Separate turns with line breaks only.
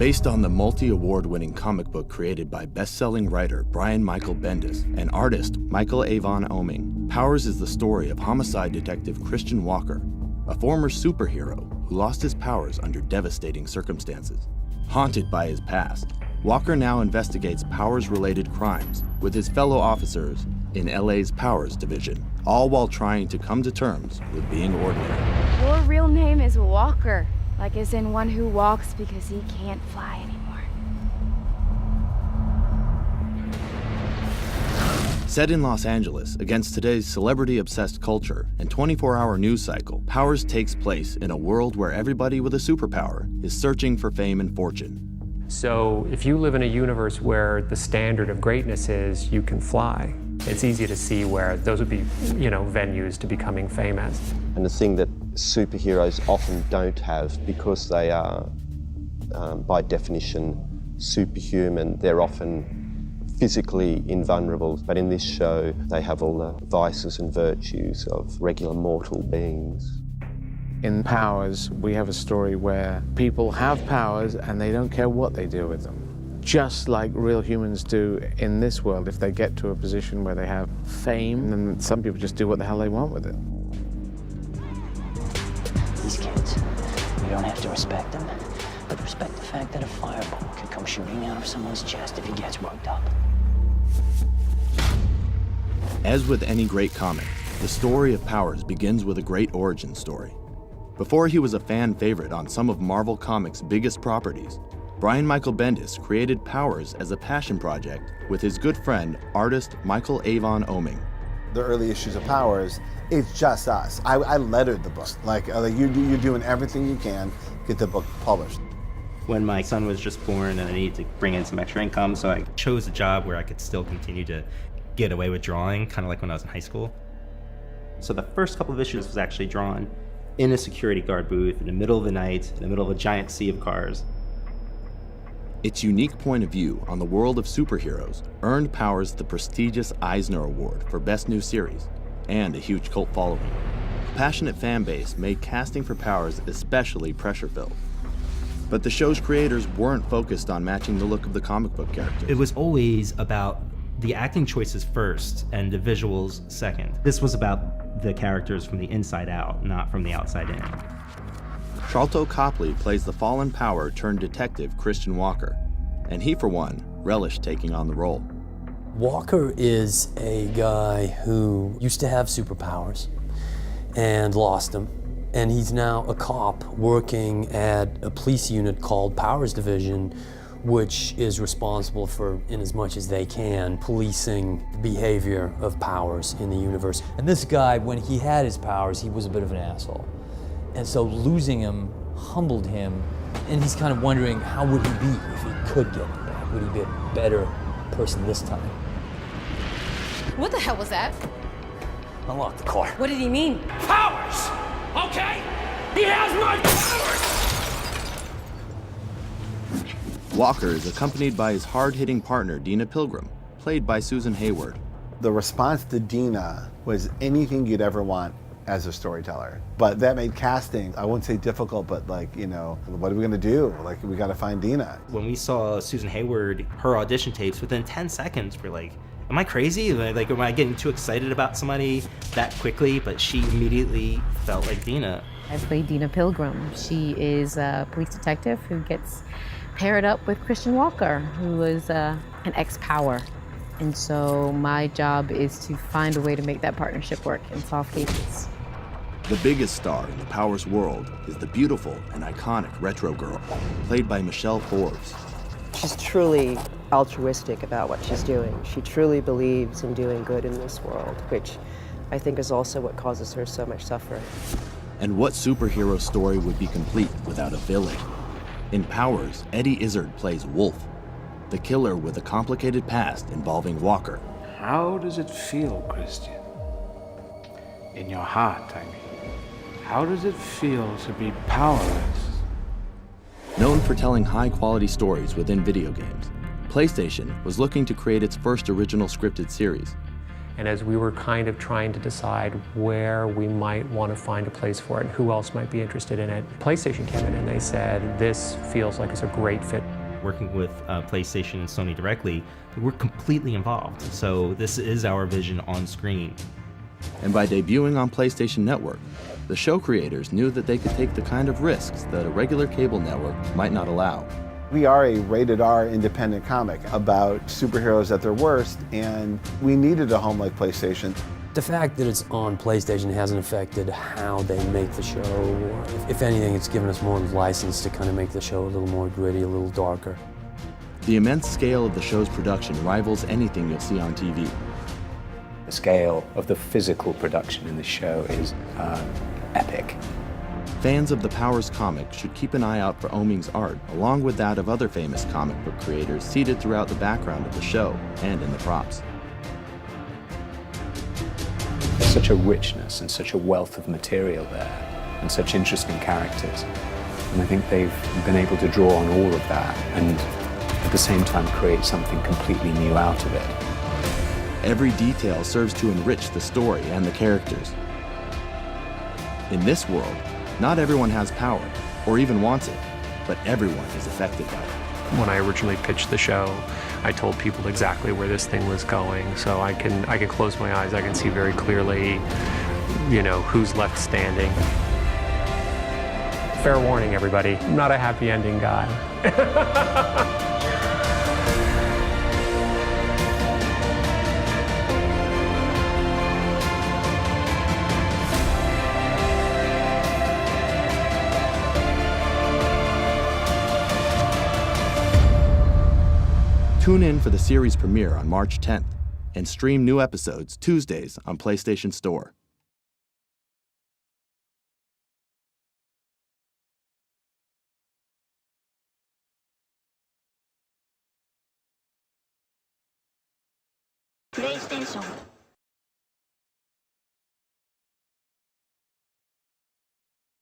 Based on the multi-award-winning comic book created by best-selling writer Brian Michael Bendis and artist Michael Avon Oeming, Powers is the story of homicide detective Christian Walker, a former superhero who lost his powers under devastating circumstances. Haunted by his past, Walker now investigates Powers-related crimes with his fellow officers in LA's Powers Division, all while trying to come to terms with being ordinary.
Your real name is Walker, like as in one who walks because he can't fly anymore.
Set in Los Angeles against today's celebrity-obsessed culture and 24-hour news cycle, Powers takes place in a world where everybody with a superpower is searching for fame and fortune.
So if you live in a universe where the standard of greatness is you can fly, it's easy to see where those would be, venues to becoming famous.
And the thing that superheroes often don't have, because they are, by definition, superhuman, they're often physically invulnerable. But in this show, they have all the vices and virtues of regular mortal beings.
In Powers, we have a story where people have powers and they don't care what they do with them. Just like real humans do in this world. If they get to a position where they have fame, then some people just do what the hell they want with it.
These kids, you don't have to respect them, but respect the fact that a fireball could come shooting out of someone's chest if he gets worked up.
As with any great comic, the story of Powers begins with a great origin story. Before he was a fan favorite on some of Marvel Comics' biggest properties, Brian Michael Bendis created Powers as a passion project with his good friend, artist Michael Avon Oeming.
The early issues of Powers, it's just us. I lettered the book. You're doing everything you can to get the book published.
When my son was just born and I needed to bring in some extra income, so I chose a job where I could still continue to get away with drawing, kind of like when I was in high school. So the first couple of issues was actually drawn in a security guard booth in the middle of the night, in the middle of a giant sea of cars.
Its unique point of view on the world of superheroes earned Powers the prestigious Eisner Award for Best New Series and a huge cult following. A passionate fan base made casting for Powers especially pressure-filled. But the show's creators weren't focused on matching the look of the comic book characters.
It was always about the acting choices first and the visuals second. This was about the characters from the inside out, not from the outside in.
Charlton Copley plays the fallen power-turned-detective Christian Walker, and he, for one, relished taking on the role.
Walker is a guy who used to have superpowers and lost them, and he's now a cop working at a police unit called Powers Division, which is responsible for, in as much as they can, policing the behavior of Powers in the universe. And this guy, when he had his powers, he was a bit of an asshole. And so losing him humbled him, and he's kind of wondering how would he be if he could get them back? Would he be a better person this time?
What the hell was that?
Unlock the car.
What did he mean?
Powers! Okay? He has my powers!
Walker is accompanied by his hard-hitting partner, Dina Pilgrim, played by Susan Hayward.
The response to Dina was anything you'd ever want as a storyteller. But that made casting, I wouldn't say difficult, but what are we gonna do? We gotta find Dina.
When we saw Susan Hayward, her audition tapes, within 10 seconds, we're like, am I crazy? Am I getting too excited about somebody that quickly? But she immediately felt like Dina.
I played Dina Pilgrim. She is a police detective who gets paired up with Christian Walker, who was an ex-Power. And so my job is to find a way to make that partnership work and solve cases.
The biggest star in the Powers world is the beautiful and iconic retro girl, played by Michelle Forbes.
She's truly altruistic about what she's doing. She truly believes in doing good in this world, which I think is also what causes her so much suffering.
And what superhero story would be complete without a villain? In Powers, Eddie Izzard plays Wolf, the killer with a complicated past involving Walker.
How does it feel, Christian? In your heart, I mean. How does it feel to be powerless?
Known for telling high-quality stories within video games, PlayStation was looking to create its first original scripted series.
And as we were kind of trying to decide where we might want to find a place for it, who else might be interested in it, PlayStation came in and they said, this feels like it's a great fit.
Working with PlayStation and Sony directly, we're completely involved. So this is our vision on screen.
And by debuting on PlayStation Network, the show creators knew that they could take the kind of risks that a regular cable network might not allow.
We are a rated R independent comic about superheroes at their worst, and we needed a home like PlayStation.
The fact that it's on PlayStation hasn't affected how they make the show. If anything, it's given us more license to kind of make the show a little more gritty, a little darker.
The immense scale of the show's production rivals anything you'll see on TV.
The scale of the physical production in the show is epic.
Fans of the Powers comic should keep an eye out for Oeming's art, along with that of other famous comic book creators seated throughout the background of the show and in the props.
There's such a richness and such a wealth of material there, and such interesting characters. And I think they've been able to draw on all of that, and at the same time create something completely new out of it.
Every detail serves to enrich the story and the characters. In this world, not everyone has power, or even wants it, but everyone is affected by it.
When I originally pitched the show, I told people exactly where this thing was going, so I can close my eyes, I can see very clearly, you know, who's left standing. Fair warning, everybody, I'm not a happy ending guy.
Tune in for the series premiere on March 10th and stream new episodes Tuesdays on PlayStation Store.
PlayStation